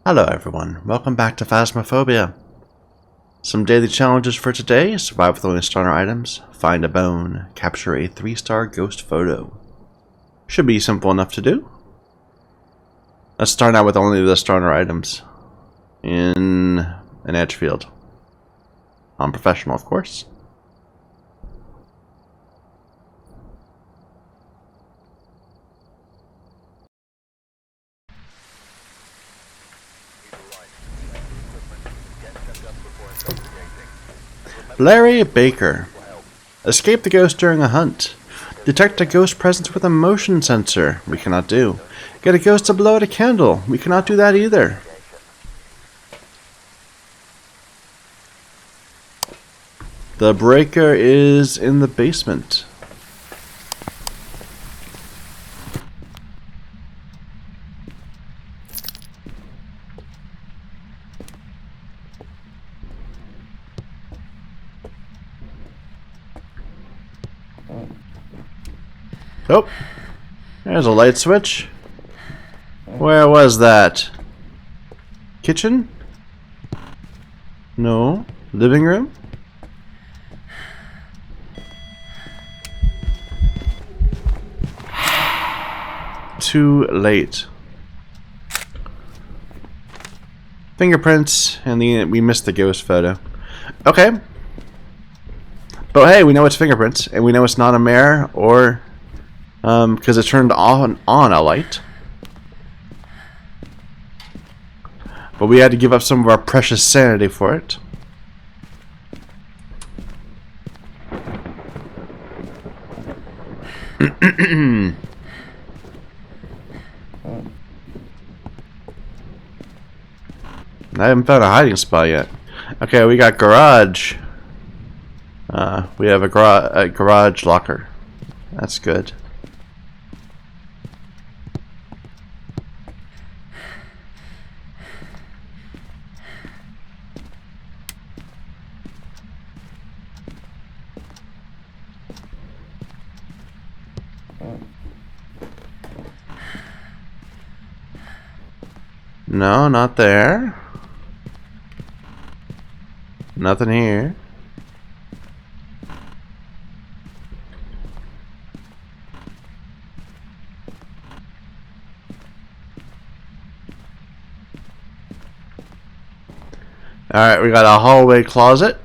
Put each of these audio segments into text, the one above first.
Hello everyone, welcome back to Phasmophobia. Some daily challenges for today: survive with only starter items, find a bone, capture a 3-star ghost photo. Should be simple enough to do. Let's start out with only the starter items in an edge field. On professional, of course. Larry Baker. Escape the ghost during a hunt. Detect a ghost presence with a motion sensor. We cannot do. Get a ghost to blow out a candle. We cannot do that either. The breaker is in the basement. Oh, there's a light switch. Where was that? Kitchen? No. Living room? Too late. Fingerprints, and we missed the ghost photo. Okay. But hey, we know it's fingerprints, and we know it's not a mirror or because it turned on a light. But we had to give up some of our precious sanity for it. I haven't found a hiding spot yet. Okay, we got garage. We have a garage locker. That's good. No, not there. Nothing here. Alright, we got a hallway closet.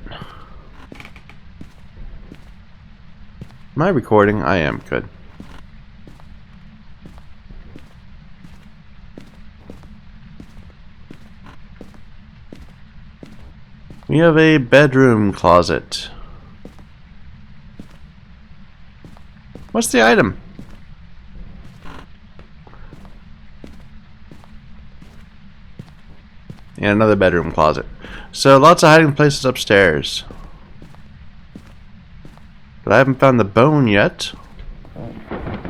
Am I recording? I am. Good. We have a bedroom closet. What's the item? And another bedroom closet. So lots of hiding places upstairs. But I haven't found the bone yet.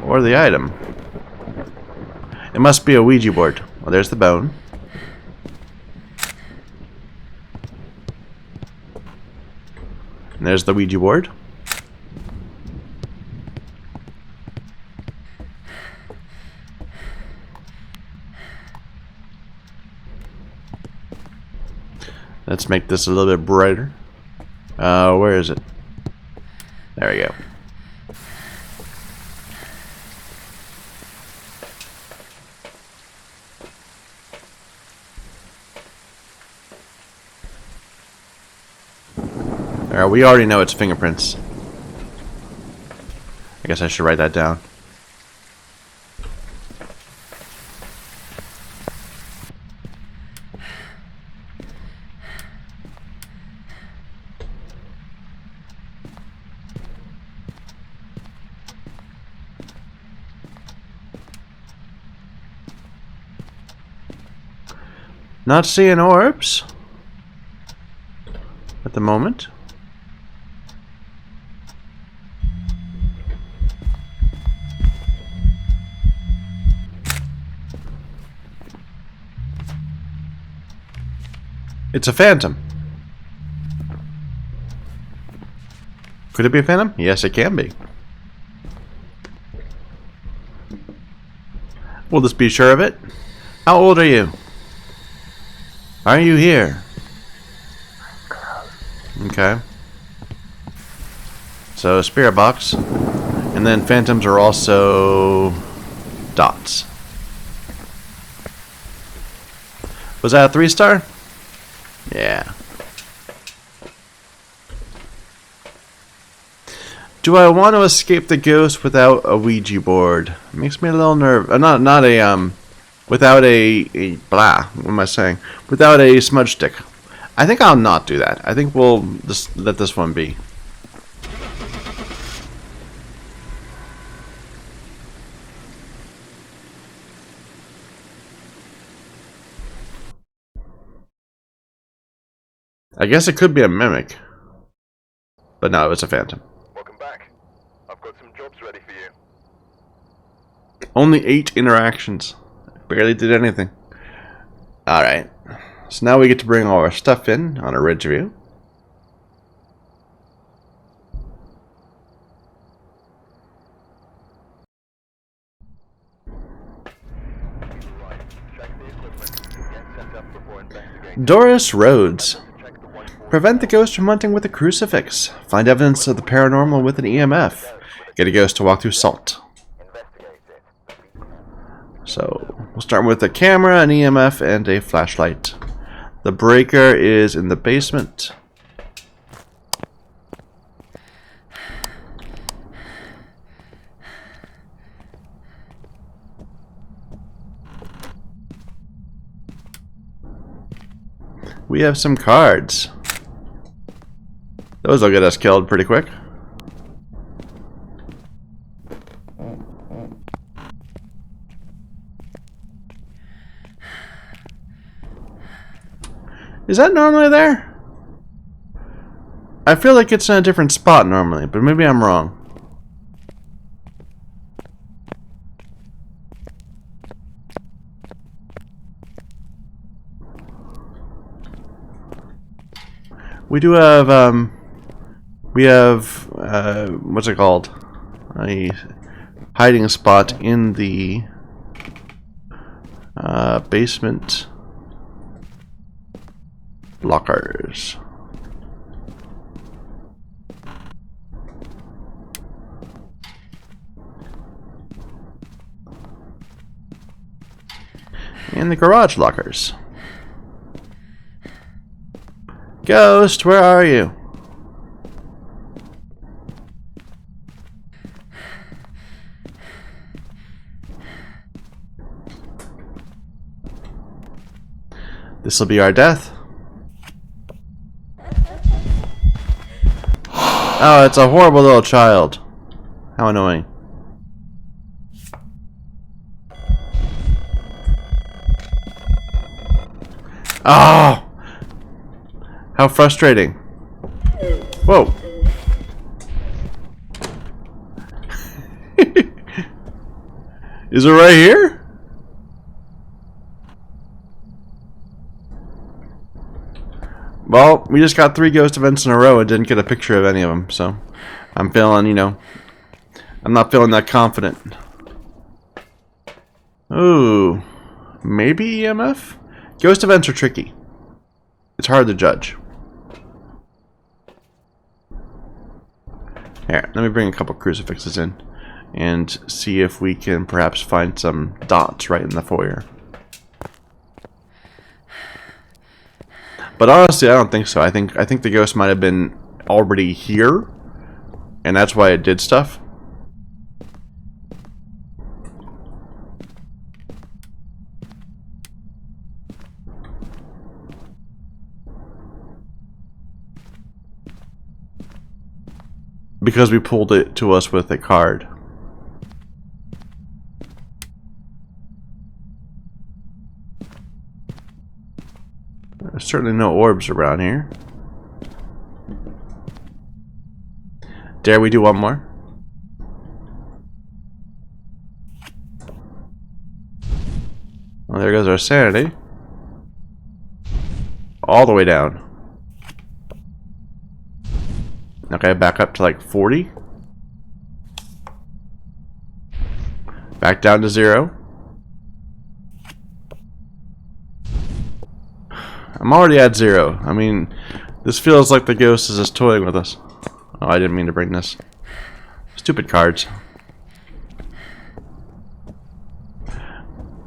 Or the item. It must be a Ouija board. Well, there's the bone. And there's the Ouija board. Let's make this a little bit brighter. Where is it? There we go. Alright, we already know it's fingerprints. I guess I should write that down. Not seeing orbs at the moment. It's a phantom. Could it be a phantom? Yes, it can be. Will this be sure of it? How old are you? Why are you here? Okay. So, spirit box. And then phantoms are also dots. Was that a 3-star? Yeah. Do I want to escape the ghost without a Ouija board? It makes me a little nervous. Not a without a blah. What am I saying? Without a smudge stick. I think I'll not do that. I think we'll just let this one be. I guess it could be a mimic. But no, it was a phantom. Welcome back. I've got some jobs ready for you. Only 8 interactions. Barely did anything. Alright. So now we get to bring all our stuff in on a ridge view. Right. Check the equipment. Get set up before investigating. Doris Rhodes. Check the 140. Prevent the ghost from hunting with a crucifix. Find evidence of the paranormal with an EMF. Get a ghost to walk through salt. Investigate it. So, we'll start with a camera, an EMF, and a flashlight. The breaker is in the basement. We have some cards. Those will get us killed pretty quick. Is that normally there? I feel like it's in a different spot normally, but maybe I'm wrong. We do have, what's it called? A hiding spot in the basement lockers. And the garage lockers. Ghost, where are you? This'll be our death. Oh, it's a horrible little child. How annoying. Oh! How frustrating. Whoa. Is it right here? Well, we just got 3 ghost events in a row and didn't get a picture of any of them, so I'm feeling, you know, I'm not feeling that confident. Ooh, maybe EMF? Ghost events are tricky. It's hard to judge. Here, let me bring a couple crucifixes in and see if we can perhaps find some dots right in the foyer. But honestly, I don't think so. I think the ghost might have been already here, and that's why it did stuff. Because we pulled it to us with a card. There's certainly no orbs around here. Dare we do one more? Well, there goes our sanity. All the way down. Okay, back up to like 40. Back down to 0. I'm already at 0. I mean, this feels like the ghost is just toying with us. Oh, I didn't mean to bring this. Stupid cards.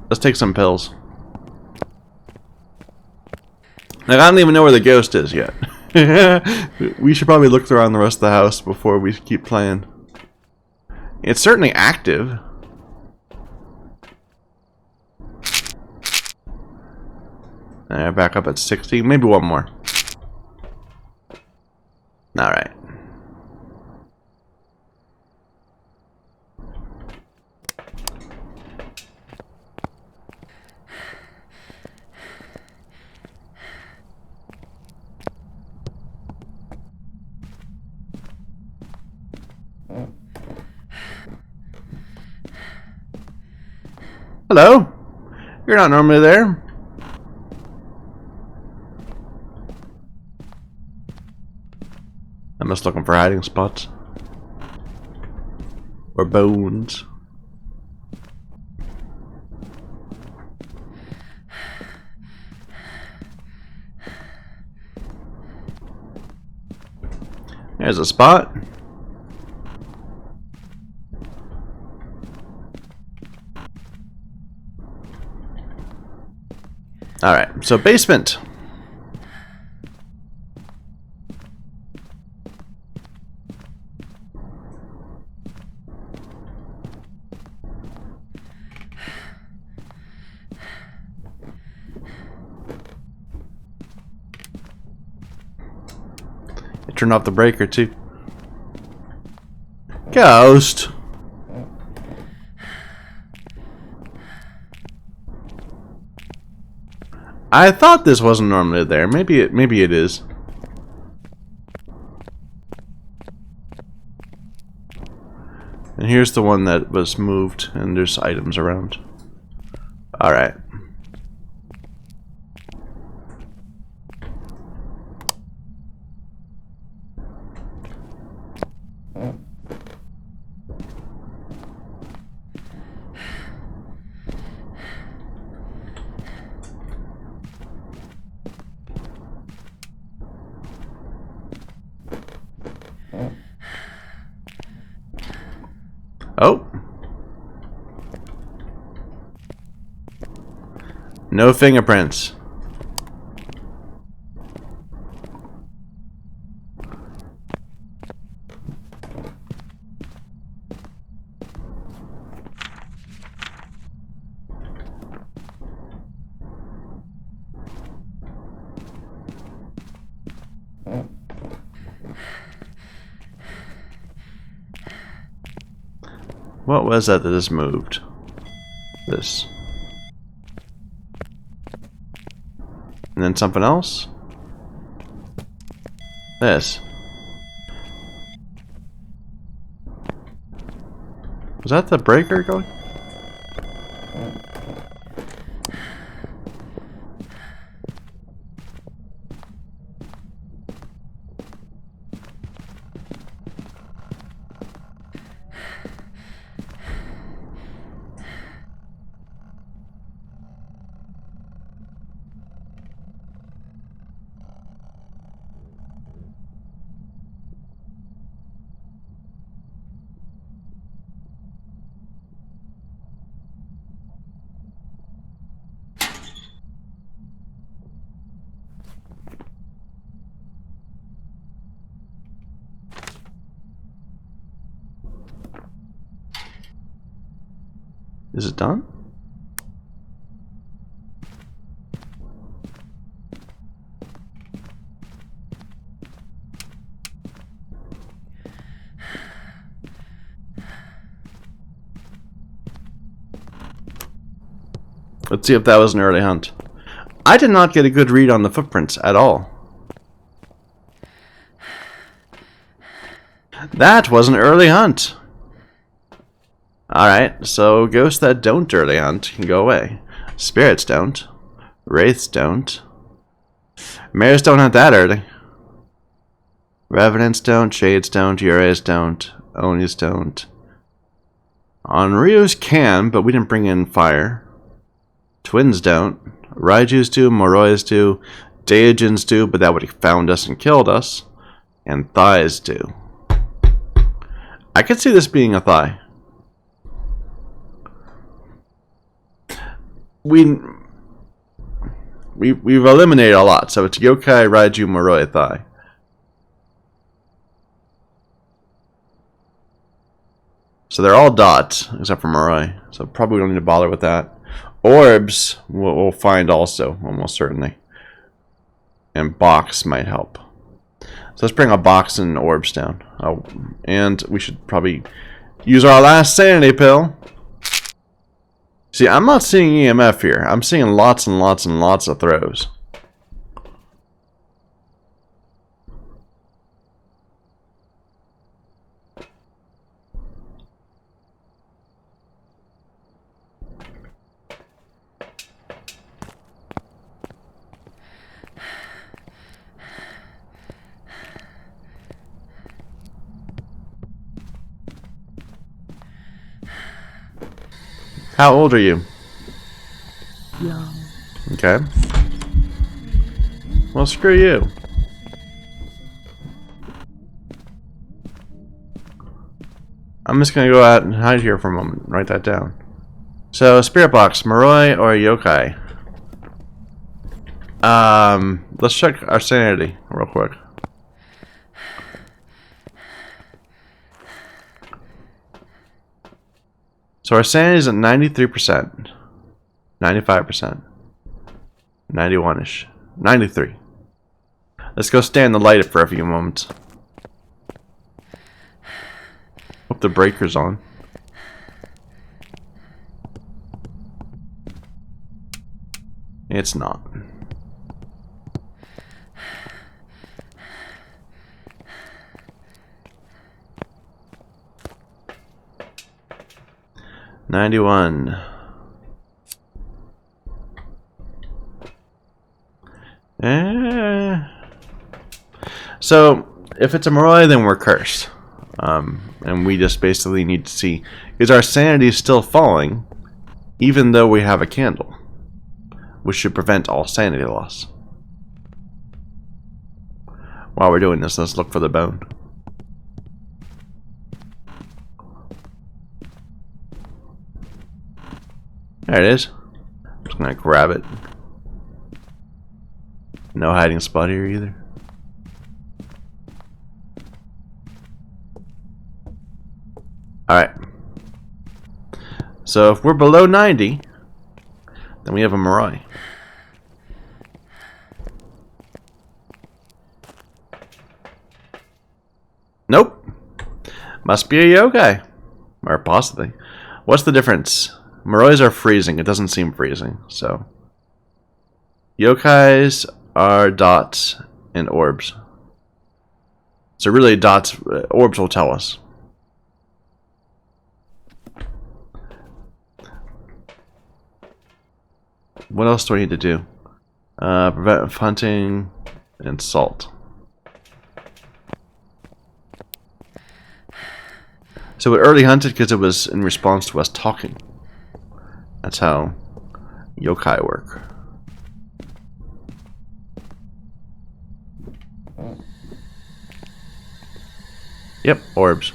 Let's take some pills. Like, I don't even know where the ghost is yet. We should probably look around the rest of the house before we keep playing. It's certainly active. Back up at 60. Maybe one more. Alright. Hello? You're not normally there. I'm just looking for hiding spots. Or bones. There's a spot. Alright, so basement. I turned off the breaker too. Ghost. I thought this wasn't normally there. Maybe it is. And here's the one that was moved, and there's items around. All right. Oh. No fingerprints. What was that just moved? This. And then something else? This. Was that the breaker going? Is it done? Let's see if that was an early hunt. I did not get a good read on the footprints at all. That was an early hunt. Alright, so ghosts that don't early hunt can go away. Spirits don't. Wraiths don't. Mares don't hunt that early. Revenants don't. Shades don't. Ures don't. Onis don't. Onryus can, but we didn't bring in fire. Twins don't. Raijus do. Morois do. Daegens do, but that would have found us and killed us. And thighs do. I could see this being a thigh. We've eliminated a lot, so it's Yokai, Raiju, Moroi, thigh. So they're all dots, except for Moroi. So probably we don't need to bother with that. Orbs, we'll find also, almost certainly. And box might help. So let's bring a box and orbs down. Oh, and we should probably use our last sanity pill. See, I'm not seeing EMF here. I'm seeing lots and lots and lots of throws. How old are you? Young. Okay. Well, screw you. I'm just gonna go out and hide here for a moment. Write that down. So, spirit box, Moroi or Yokai? Let's check our sanity real quick. So our sanity is at 93%, 95%, 91-ish, 93. Let's go stand in the light for a few moments. Hope the breaker's on. It's not. $91. So if it's a Moroi, then we're cursed. And we just basically need to see, is our sanity still falling even though we have a candle, which should prevent all sanity loss. While we're doing this, let's look for the bone. There it is. I'm just gonna grab it. No hiding spot here either. Alright. So if we're below 90, then we have a Moroi. Nope. Must be a yokai. Or possibly. What's the difference? Morois are freezing. It doesn't seem freezing, so. Yokais are dots and orbs. So really dots, orbs will tell us. What else do I need to do? Prevent hunting and salt. So it early hunted because it was in response to us talking. That's how yokai work. Yep, orbs.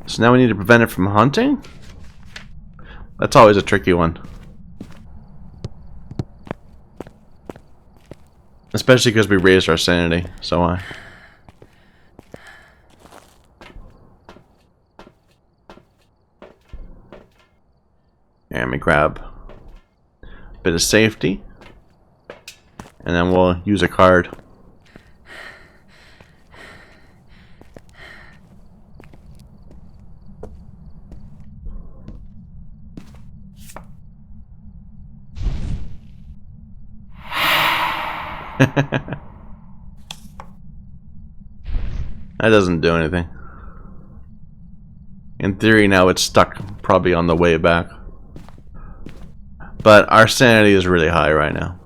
So now we need to prevent it from hunting? That's always a tricky one. Especially because we raised our sanity so high. And we grab a bit of safety. And then we'll use a card. That doesn't do anything. In theory, now it's stuck probably on the way back. But our sanity is really high right now.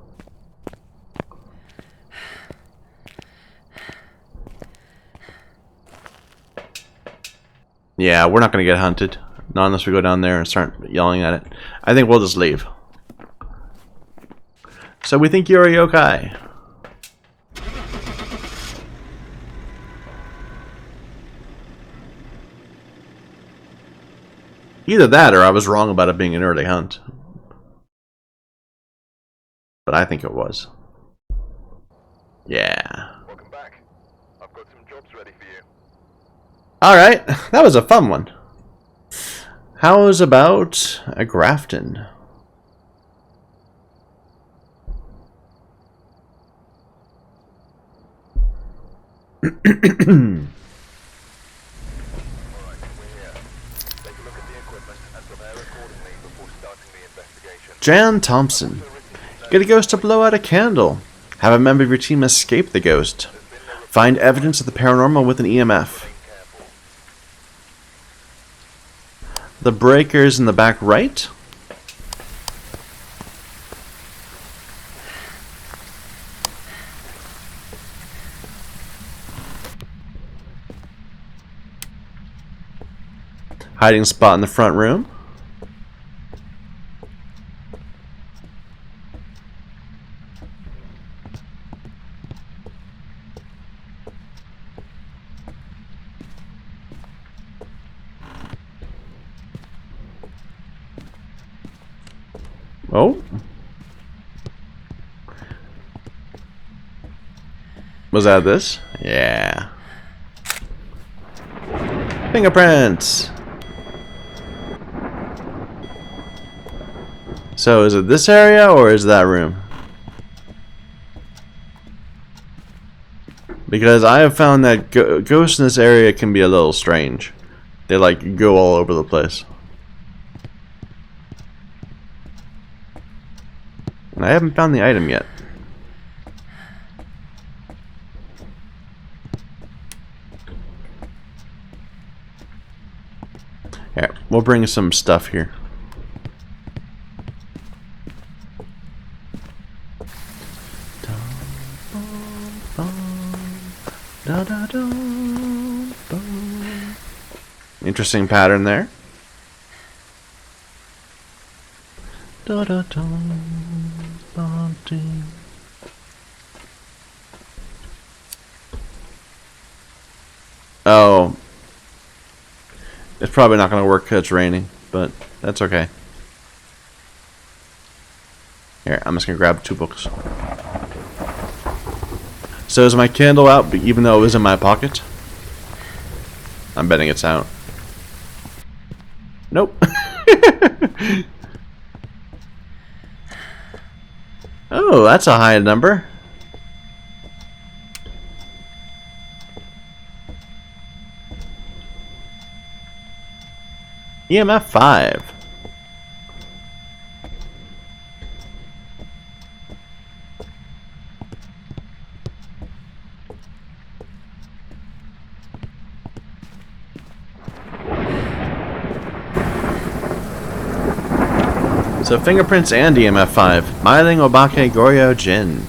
Yeah, we're not going to get hunted. Not unless we go down there and start yelling at it. I think we'll just leave. So we think you're a yokai. Either that or I was wrong about it being an early hunt. But I think it was. Yeah. Welcome back. I've got some jobs ready for you. Alright, that was a fun one. How's about a Grafton? Alright, we're here. Take a look at the equipment and prepare accordingly before starting the investigation. Jan Thompson. Get a ghost to blow out a candle. Have a member of your team escape the ghost. Find evidence of the paranormal with an EMF. The breaker's in the back right. Hiding spot in the front room. Oh. Was that this? Yeah. Fingerprints. So is it this area or is that room? Because I have found that ghosts in this area can be a little strange. They like go all over the place. I haven't found the item yet. Yeah, we'll bring some stuff here. Interesting pattern there. Oh. It's probably not going to work because it's raining, but that's okay. Here, I'm just going to grab 2 books. So is my candle out, even though it was in my pocket? I'm betting it's out. Nope. Oh, that's a high number. EMF 5. So fingerprints and EMF 5. Myling Obake Goryo Jin.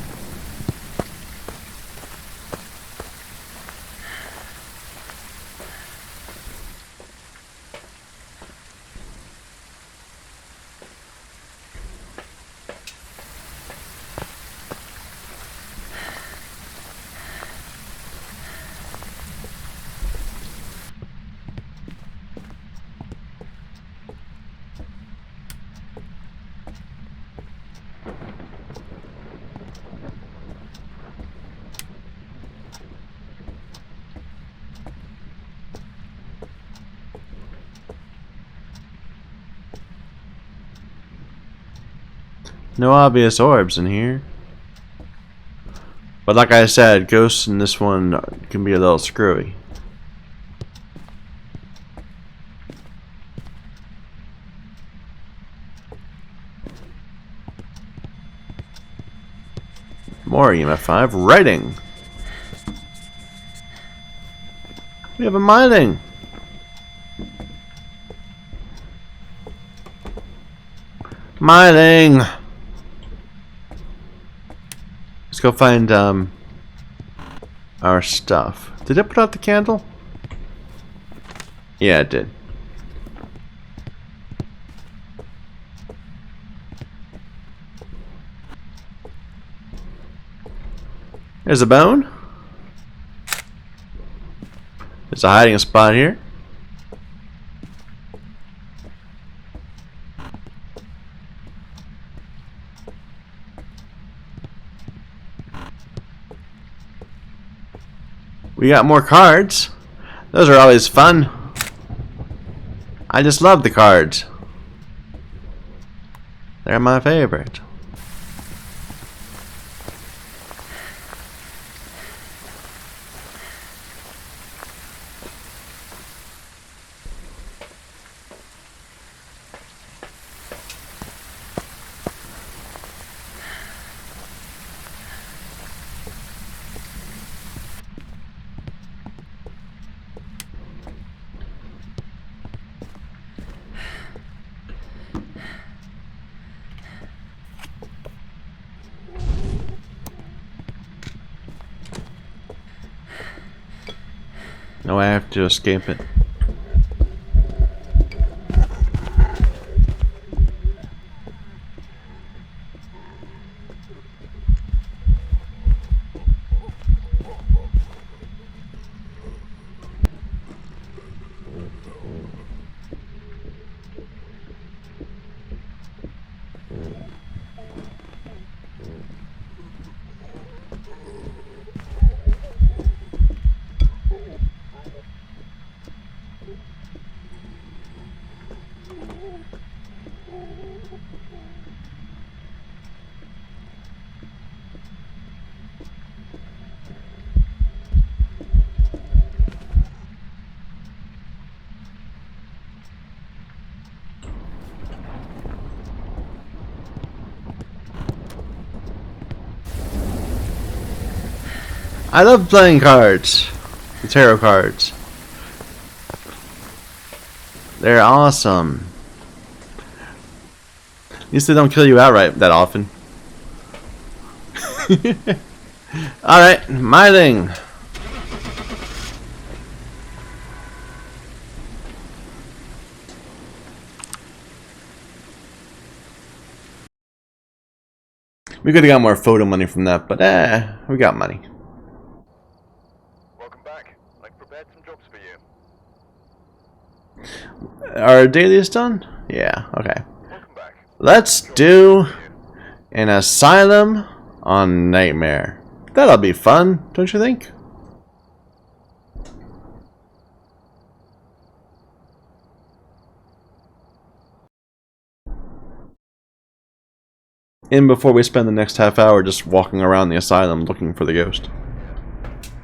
No obvious orbs in here. But like I said, ghosts in this one can be a little screwy. More EMF 5. Writing. We have a mining. Mining. Let's go find our stuff. Did it put out the candle? Yeah, it did. There's a bone. There's a hiding spot here. We got more cards. Those are always fun. I just love the cards. They're my favorite. No, I have to escape it. I love playing cards. The tarot cards. They're awesome. At least they don't kill you outright that often. Alright, my thing. We could have got more photo money from that, but we got money. Welcome back. I've prepared some jobs for you. Our daily is done? Yeah, okay. Welcome back. Let's do an asylum on Nightmare. That'll be fun, don't you think? And before we spend the next half hour just walking around the asylum looking for the ghost. Take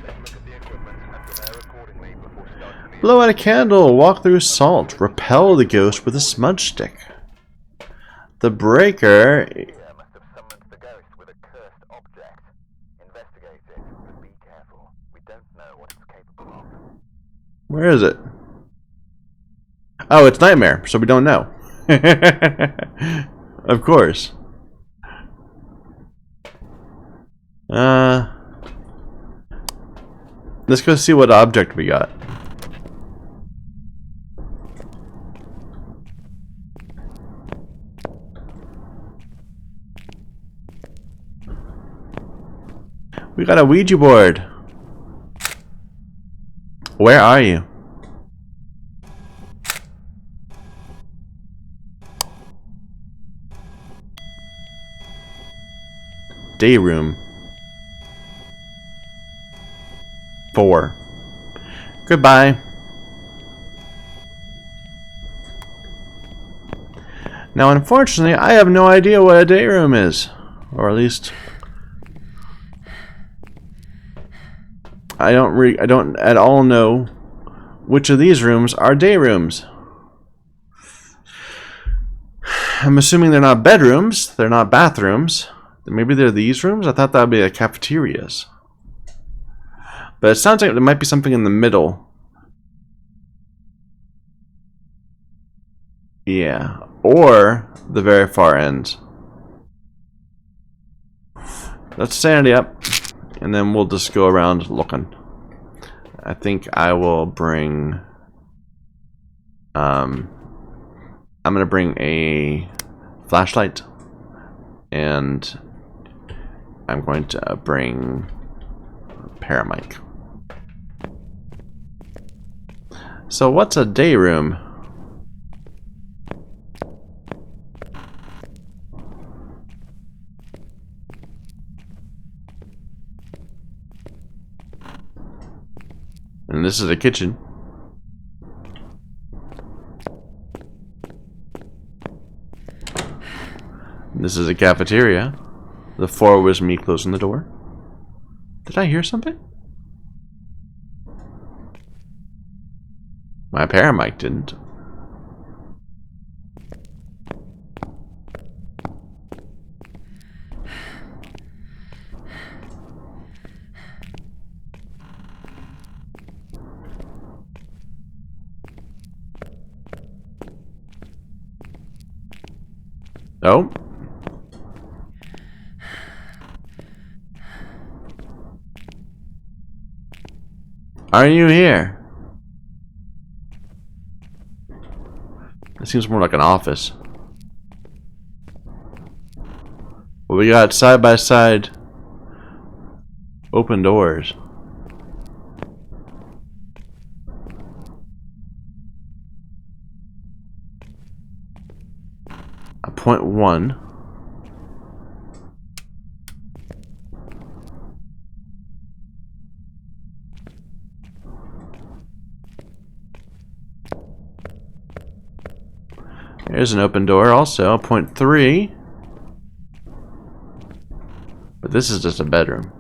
a look at the equipment and prepare accordingly before starting the Blow out a candle, walk through salt, repel the ghost with a smudge stick. The breaker... Here must have summoned the ghost with a cursed object. Investigate it, but be careful. We don't know what it's capable of. Where is it? Oh, it's Nightmare, so we don't know. Of course. Let's go see what object we got. We got a Ouija board. Where are you? Day room. 4. Goodbye. Now, unfortunately, I have no idea what a day room is, or at least I don't at all know which of these rooms are day rooms. I'm assuming they're not bedrooms, they're not bathrooms, Maybe they're these rooms? I thought that would be like cafeterias. But it sounds like there might be something in the middle. Yeah. Or the very far end. Let's sanity up. And then we'll just go around looking. I think I will bring... I'm going to bring a flashlight. And I'm going to bring a paramic. So what's a day room? And this is a kitchen. This is a cafeteria. The floor was me closing the door. Did I hear something? My paramic didn't. Oh. Are you here? It seems more like an office. Well, we got side by side open doors. A .1. There's an open door also, a .3. But this is just a bedroom.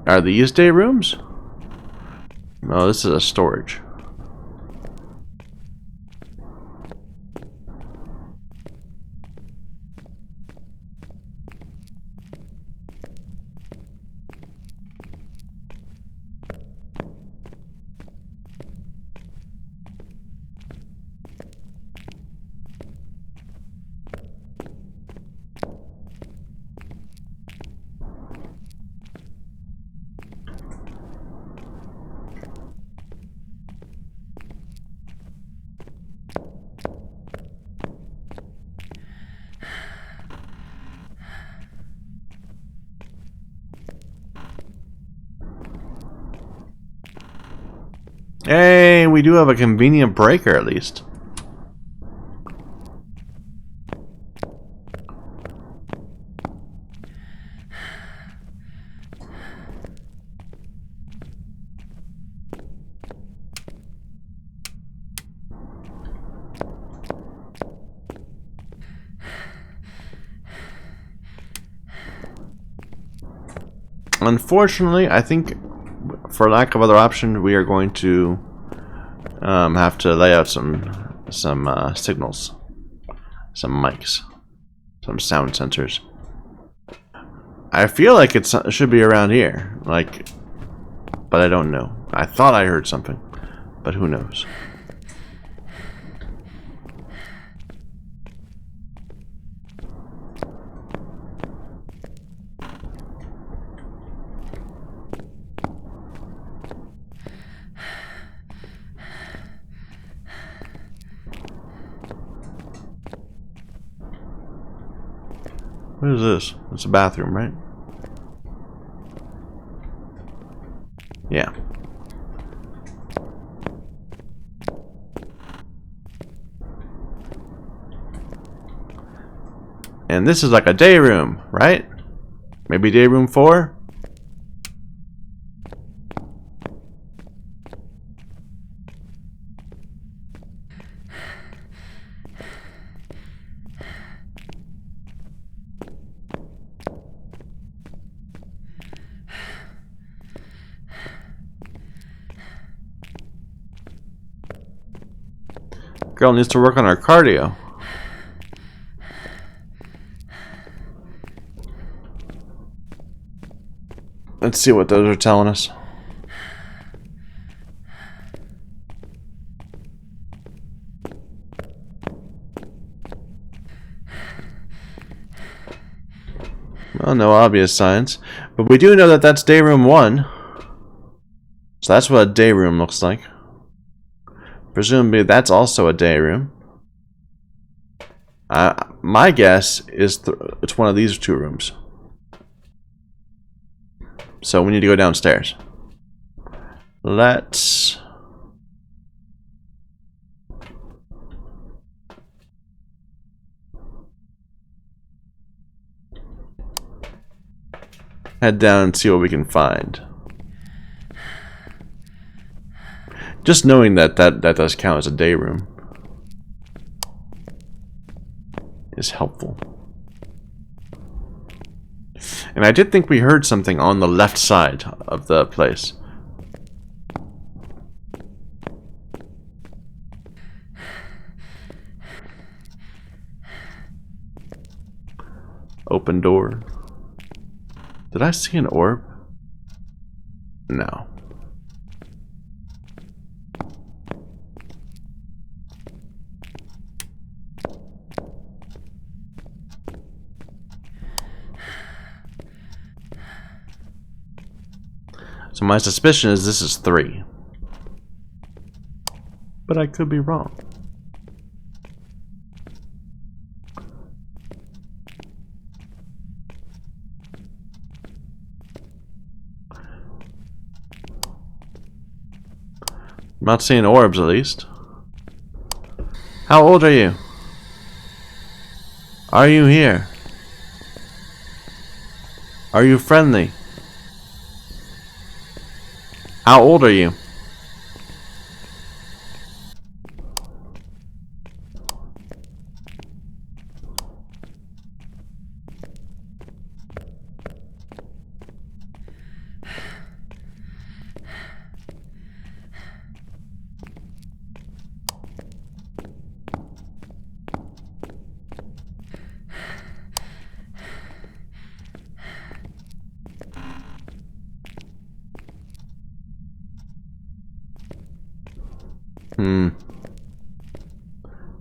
Are these day rooms? No, this is a storage. Hey, we do have a convenient breaker at least. Unfortunately, I think for lack of other option, we are going to have to lay out some signals, some mics, some sound sensors. I feel like it should be around here, like, but I don't know. I thought I heard something, but who knows? What is this? It's a bathroom, right? Yeah. And this is like a day room, right? Maybe day room 4? Girl needs to work on her cardio. Let's see what those are telling us. Well, no obvious signs. But we do know that that's day room 1. So that's what a day room looks like. Presumably that's also a day room. My guess is it's one of these 2 rooms. So we need to go downstairs. Let's... head down and see what we can find. Just knowing that does count as a day room is helpful. And I did think we heard something on the left side of the place. Open door. Did I see an orb? No. So my suspicion is this is 3. But I could be wrong. I'm not seeing orbs, at least. How old are you? Are you here? Are you friendly? How old are you?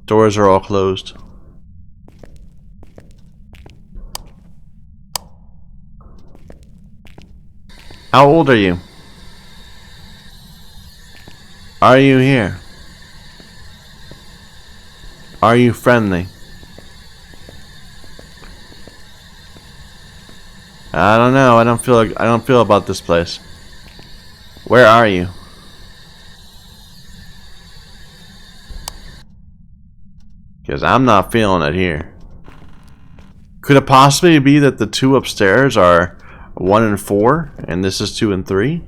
Doors are all closed. How old are you? Are you here? Are you friendly? I don't know. I don't feel about this place. Where are you? Because I'm not feeling it here. Could it possibly be that the 2 upstairs are 1 and 4, and this is 2 and 3?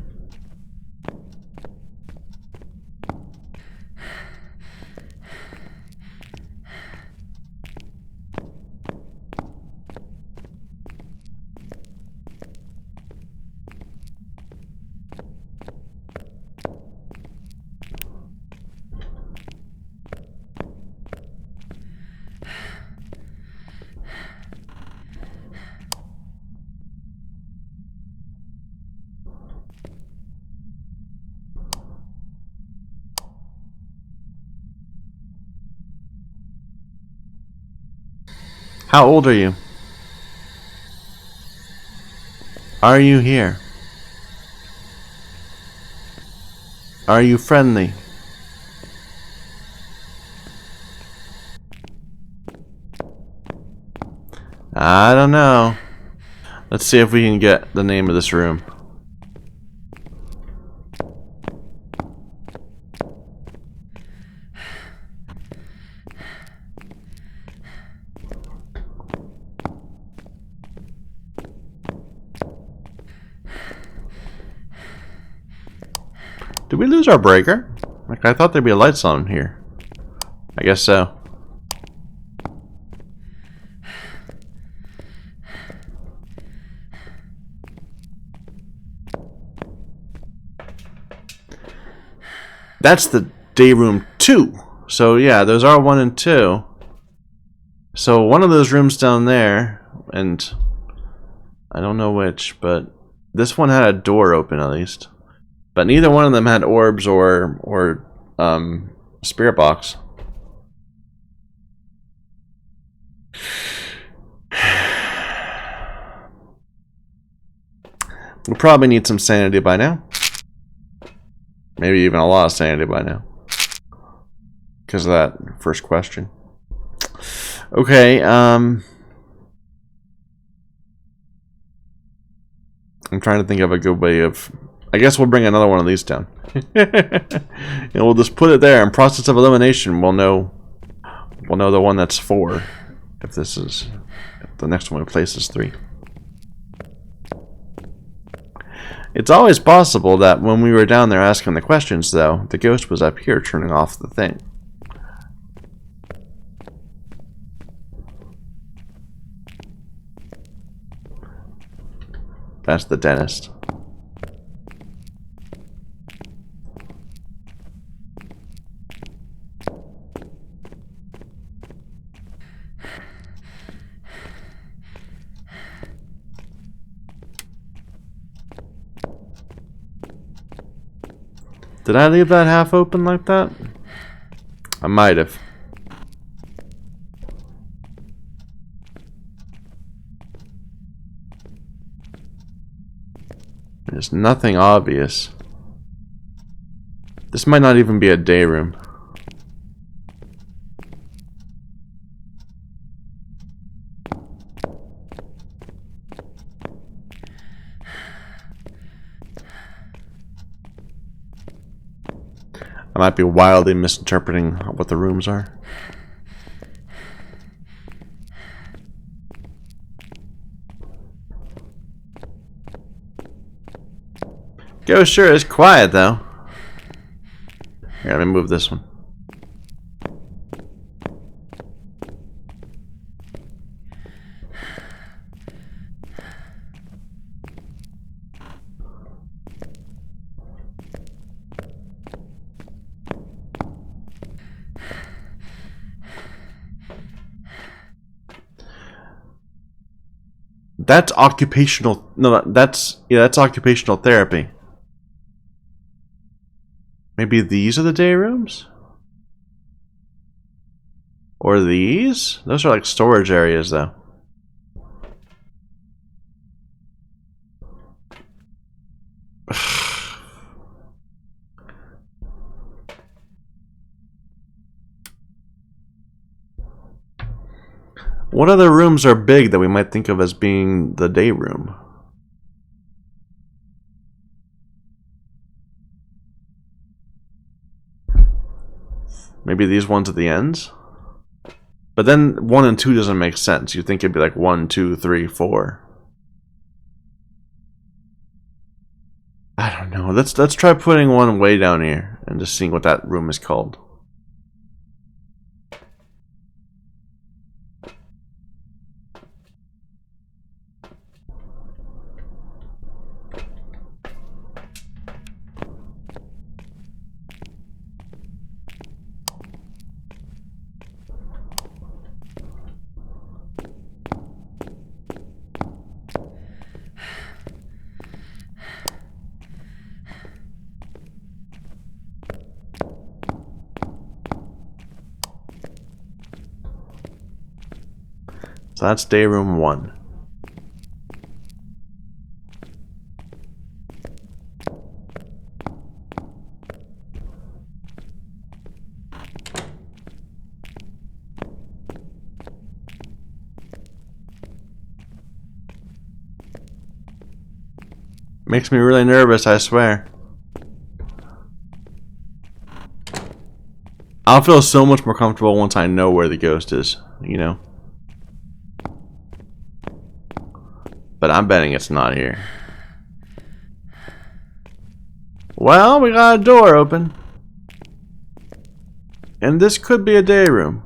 How old are you? Are you here? Are you friendly? I don't know. Let's see if we can get the name of this room. Did we lose our breaker? Like, I thought there'd be lights on here. I guess so. That's the day room 2. So yeah, those are 1 and 2. So one of those rooms down there, and I don't know which, but This one had a door open at least. But neither one of them had orbs or spirit box. We'll probably need some sanity by now. Maybe even a lot of sanity by now. Because of that first question. Okay, I'm trying to think of a good way of... I guess we'll bring another one of these down. And we'll just put it there. In process of elimination, we'll know the one that's 4. If the next one we place is 3. It's always possible that when we were down there asking the questions, though, the ghost was up here turning off the thing. That's the dentist. Did I leave that half open like that? I might have. There's nothing obvious. This might not even be a day room. I might be wildly misinterpreting what the rooms are. Ghost sure is quiet though. Here, let me move this one. That's occupational. No, that's occupational therapy. Maybe these are the day rooms? Or these? Those are like storage areas though. What other rooms are big that we might think of as being the day room? Maybe these ones at the ends? But then 1 and 2 doesn't make sense. You'd think it'd be like 1, 2, 3, 4. I don't know. Let's try putting one way down here and just seeing what that room is called. So that's day room 1. Makes me really nervous, I swear. I'll feel so much more comfortable once I know where the ghost is, you know? But I'm betting it's not here. Well, we got a door open. And this could be a day room.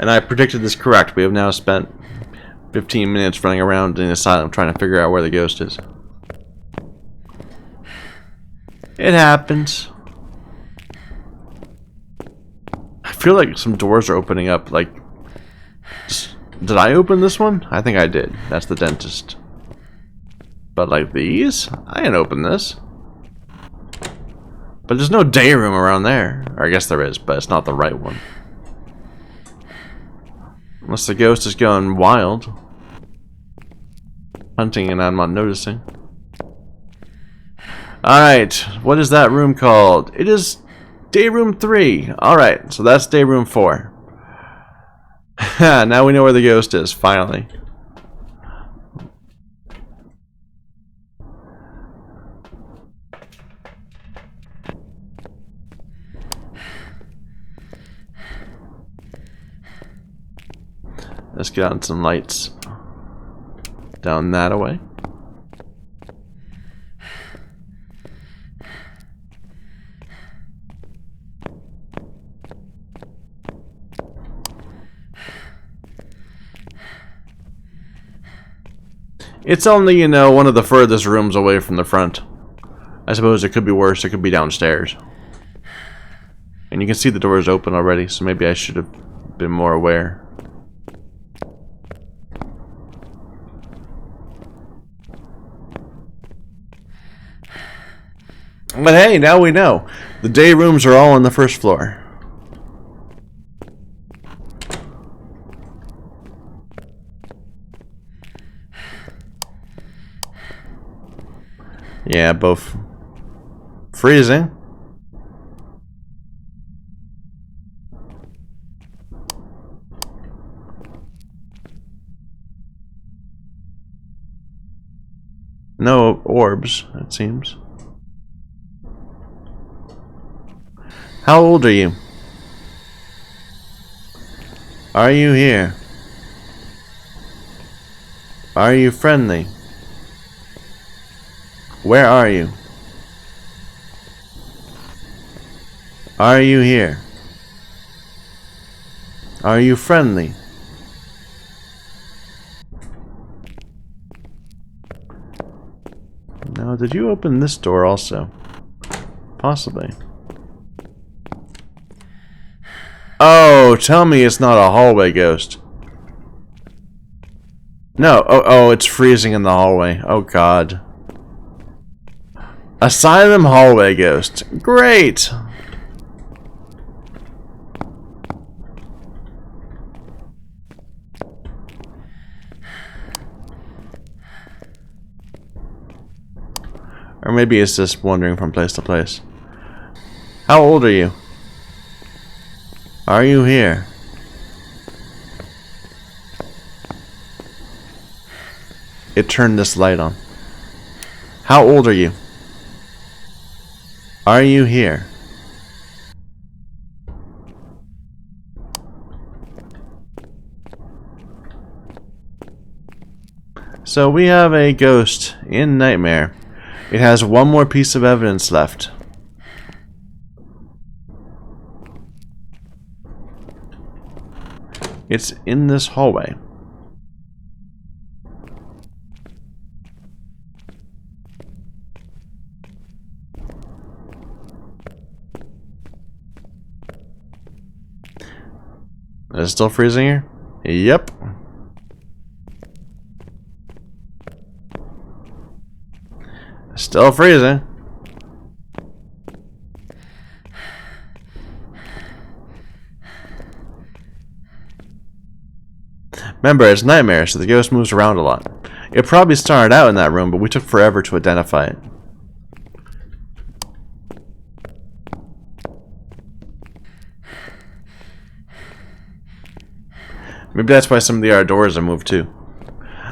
And I predicted this correct. We have now spent 15 minutes running around in the asylum trying to figure out where the ghost is. It happens. I feel like some doors are opening up. Like, did I open this one? I think I did. That's the dentist. But like these? I didn't open this. But there's no day room around there. Or I guess there is, but it's not the right one. Unless the ghost is going wild. Hunting and I'm not noticing. Alright, what is that room called? It is day room 3. Alright, so that's day room 4. Now we know where the ghost is, finally. Let's get on some lights. Down that away. It's only, you know, one of the furthest rooms away from the front. I suppose it could be worse. It could be downstairs. And you can see the doors open already, so maybe I should have been more aware. But hey, now we know. The day rooms are all on the first floor. Yeah, both freezing. No orbs, it seems. How old are you? Are you here? Are you friendly? Where are you? Are you here? Are you friendly? Now, did you open this door also? Possibly. Oh, tell me it's not a hallway ghost. No, oh, it's freezing in the hallway. Oh god. Asylum hallway ghost. Great! Or maybe it's just wandering from place to place. How old are you? Are you here? It turned this light on. How old are you? Are you here? So we have a ghost in Nightmare. It has one more piece of evidence left. It's in this hallway. Is it still freezing here? Yep. Still freezing. Remember, it's Nightmare, so the ghost moves around a lot. It probably started out in that room, but we took forever to identify it. Maybe that's why some of the other doors have moved too.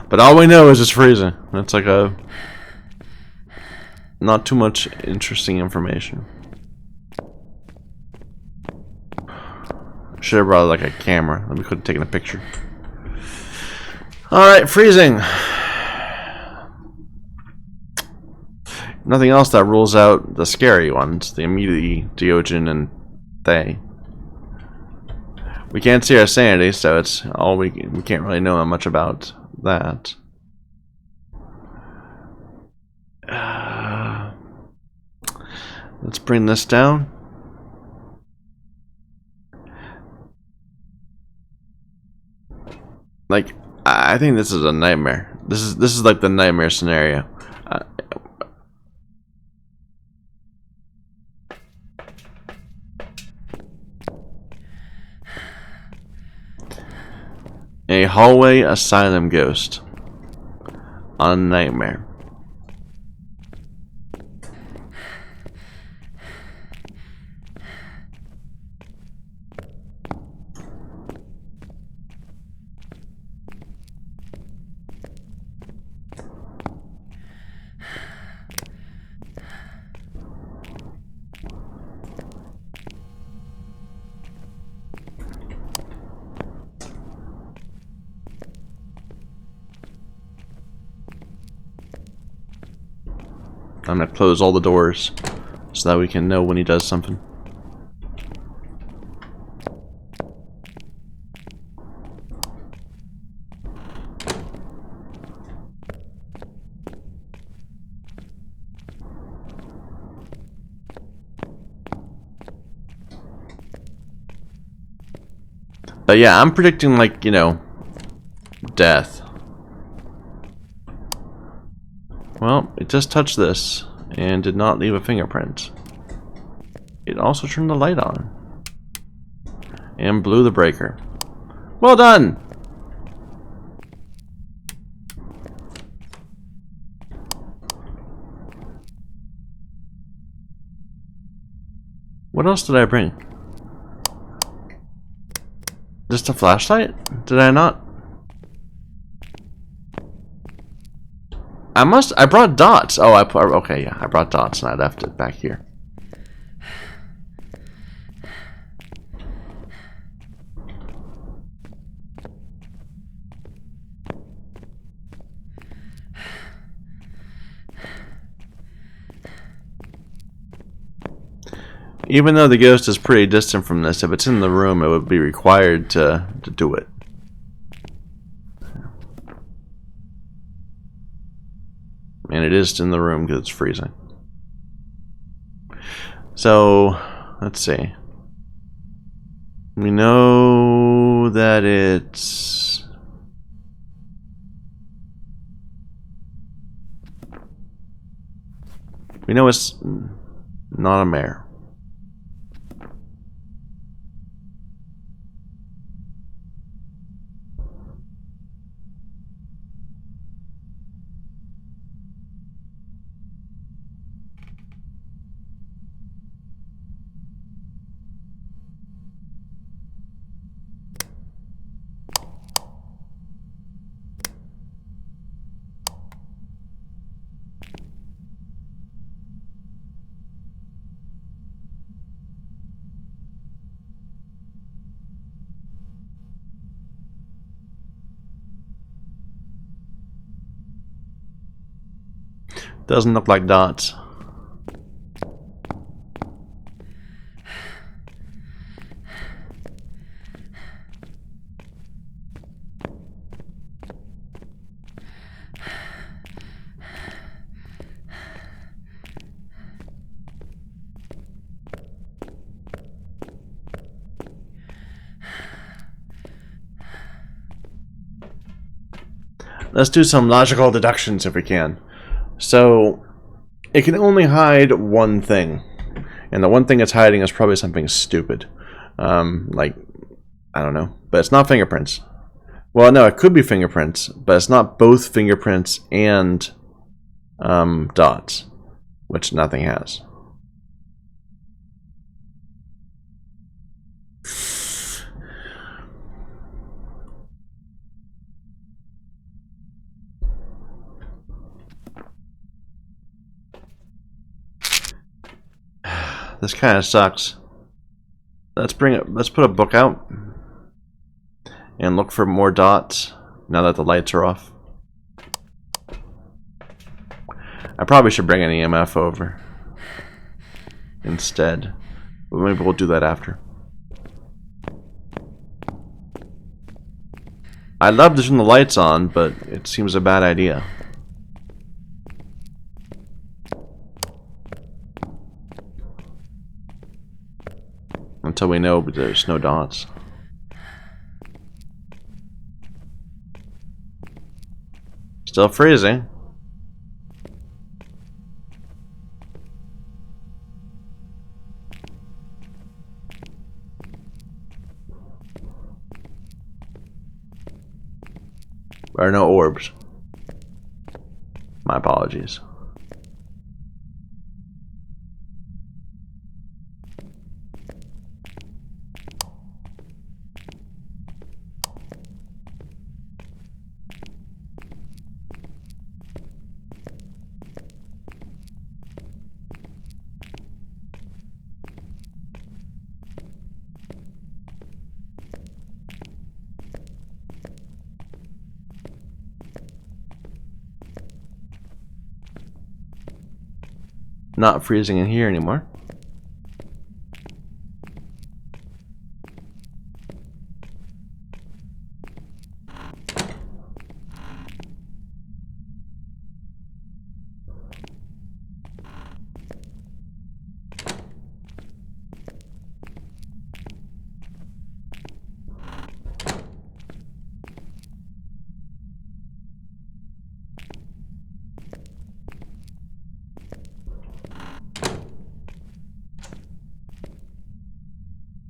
But all we know is it's freezing. That's like a... not too much interesting information. Should have brought like a camera. We could have taken a picture. Alright, freezing. Nothing else that rules out the scary ones. The immediately Diogen and they. We can't see our sanity, so it's all we can't really know much about that. Let's bring this down. Like, I think this is a nightmare. This is like the nightmare scenario. A hallway asylum ghost on nightmare. I'm gonna close all the doors so that we can know when he does something. But yeah, I'm predicting, like, you know, death. Well, it just touched this and did not leave a fingerprint. It also turned the light on and blew the breaker. Well done! What else did I bring? Just a flashlight? Did I not? I brought dots. Oh, okay, yeah, I brought dots and I left it back here. Even though the ghost is pretty distant from this, if it's in the room, it would be required to do it. And it is in the room because it's freezing. So, let's see. We know that it's... We know it's not a mare. Doesn't look like dots. Let's do some logical deductions if we can. So, it can only hide one thing. And the one thing it's hiding is probably something stupid. Like, I don't know. But it's not fingerprints. Well, no, it could be fingerprints. But it's not both fingerprints and dots. Which nothing has. This kind of sucks. Let's put a book out and look for more dots now that the lights are off. I probably should bring an EMF over instead, but maybe we'll do that after. I'd love to turn the lights on, but it seems a bad idea. Until we know there's no dots. Still freezing. There are no orbs. My apologies. Not freezing in here anymore.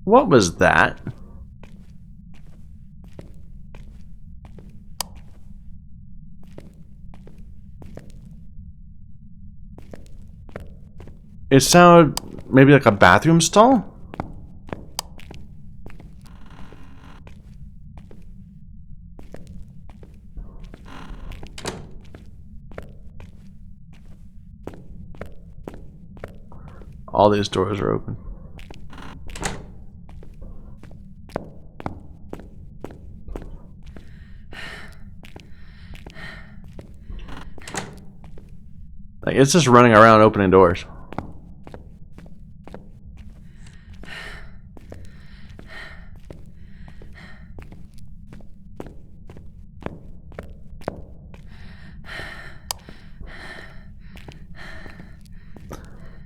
What was that? It sounded maybe like a bathroom stall? All these doors are open. Like, it's just running around opening doors.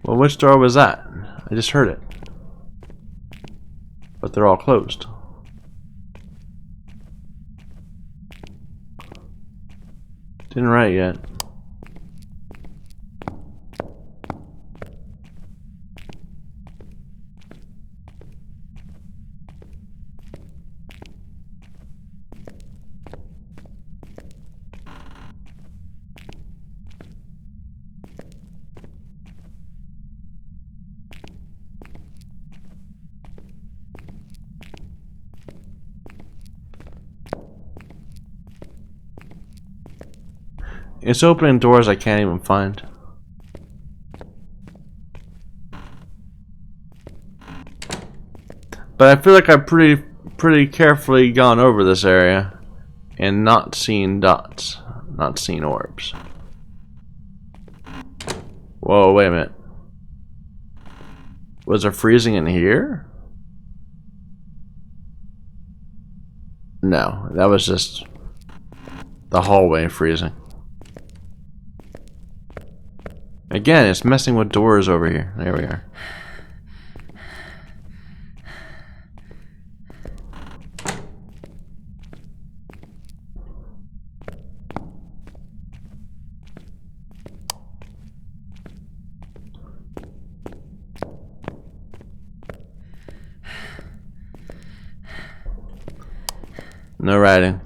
Well, which door was that? I just heard it. But they're all closed. Didn't write yet. It's opening doors I can't even find. But I feel like I've pretty carefully gone over this area and not seen dots, not seen orbs. Whoa, wait a minute. Was there freezing in here? No, that was just the hallway freezing. Again, it's messing with doors over here. There we are. No writing.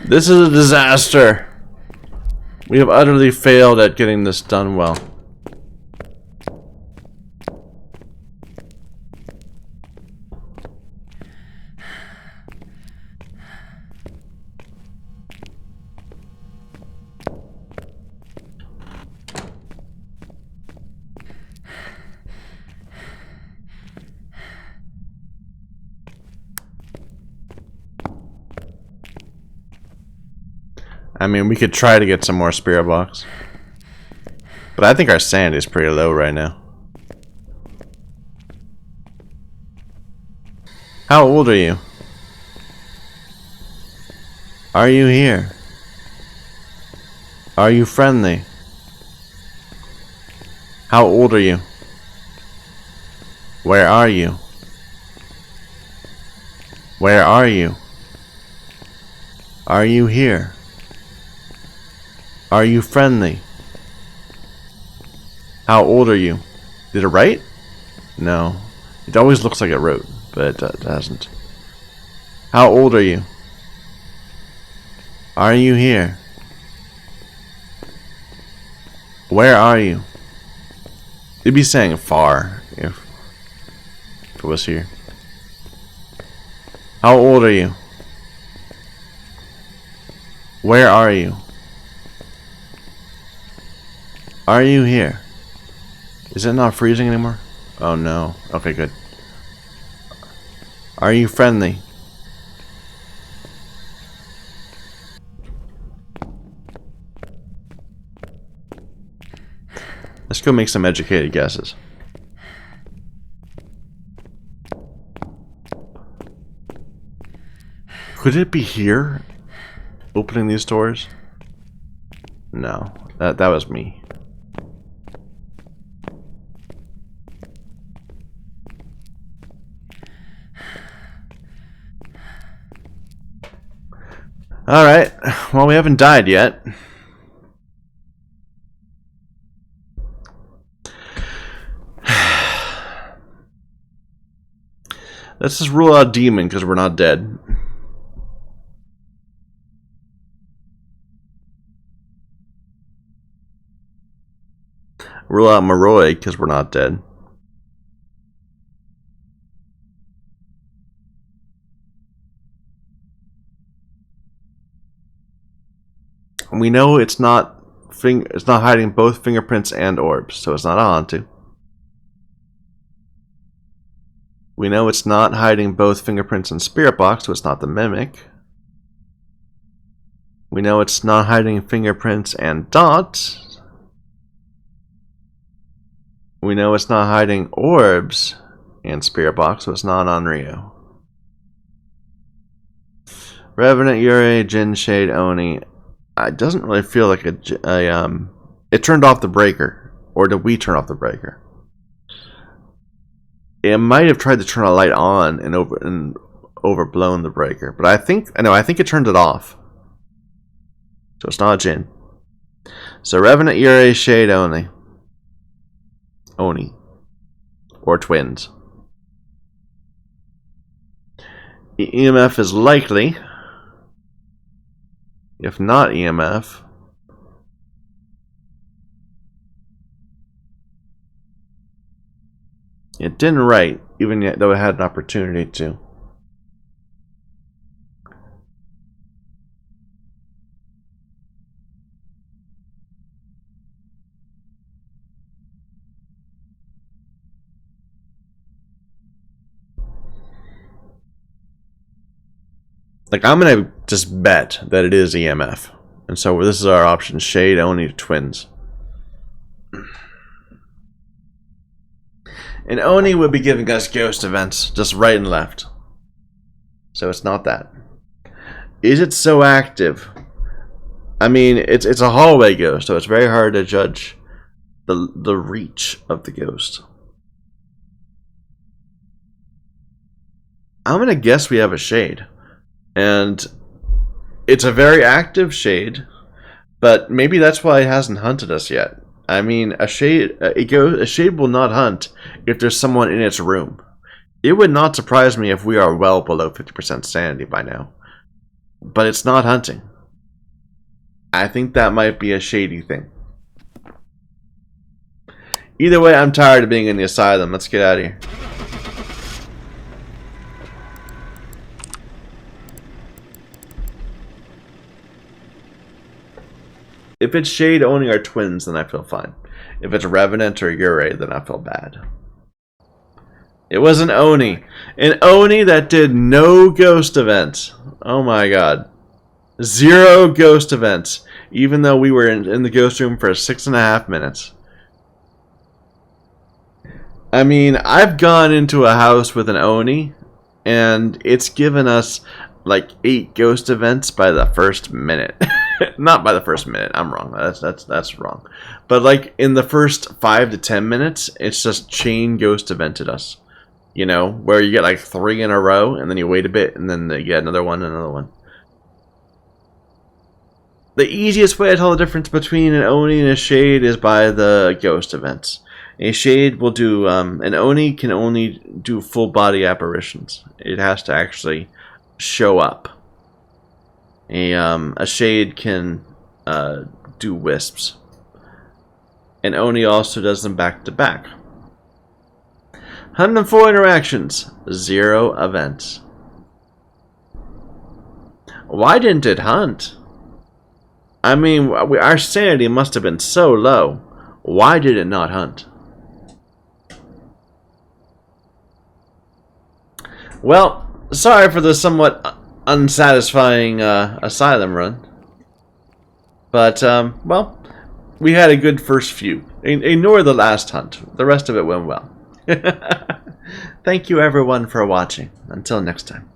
This is a disaster. We have utterly failed at getting this done well. I mean, we could try to get some more spirit blocks. But I think our sanity is pretty low right now. How old are you? Are you here? Are you friendly? How old are you? Where are you? Where are you? Are you here? Are you friendly? How old are you? Did it write? No. It always looks like it wrote, but it hasn't. How old are you? Are you here? Where are you? It'd be saying far if it was here. How old are you? Where are you? Are you here? Is it not freezing anymore? Oh no. Okay, good. Are you friendly? Let's go make some educated guesses. Could it be here? Opening these doors? No. That was me. Alright. Well, we haven't died yet. Let's just rule out demon because we're not dead. Rule out Moroi because we're not dead. We know it's not hiding both fingerprints and orbs, so it's not a Hantu. We know it's not hiding both fingerprints and spirit box, so it's not the mimic. We know it's not hiding fingerprints and dots. We know it's not hiding orbs and spirit box, so it's not Onryo. Revenant, Yurei, Jin, Shade, Oni. It doesn't really feel like it turned off the breaker, or did we turn off the breaker? It might have tried to turn a light on and overblown the breaker, but I think it turned it off. So it's not Jin. So Revenant, Yurei, Shade, Oni, or twins. EMF is likely. If not EMF, it didn't write, even though it had an opportunity to. Like, I'm gonna just bet that it is EMF. And so this is our option: Shade, Oni, twins. And Oni would be giving us ghost events just right and left. So it's not that. Is it so active? I mean, it's a hallway ghost, so it's very hard to judge the reach of the ghost. I'm gonna guess we have a shade. And it's a very active shade, but maybe that's why it hasn't hunted us yet. I mean, a shade will not hunt if there's someone in its room. It would not surprise me if we are well below 50% sanity by now. But it's not hunting. I think that might be a shady thing. Either way, I'm tired of being in the asylum. Let's get out of here. If it's Shade, Oni, or twins, then I feel fine. If it's Revenant or Yurei, then I feel bad. It was an Oni. An Oni that did no ghost events. Oh my god. 0 ghost events. Even though we were in the ghost room for 6.5 minutes. I mean, I've gone into a house with an Oni, and it's given us like 8 ghost events by the first minute. Not by the first minute. I'm wrong. That's wrong. But like in the first 5 to 10 minutes, it's just chain ghost evented us. You know, where you get like 3 in a row, and then you wait a bit, and then you get another one, and another one. The easiest way to tell the difference between an Oni and a Shade is by the ghost events. A Shade will do, an Oni can only do full body apparitions. It has to actually show up. A Shade can do wisps. An Oni also does them back to back. 104 interactions, 0 events. Why didn't it hunt? I mean, our sanity must have been so low. Why did it not hunt? Well, sorry for the somewhat unsatisfying asylum run. But, well, we had a good first few. Ignore the last hunt. The rest of it went well. Thank you everyone for watching. Until next time.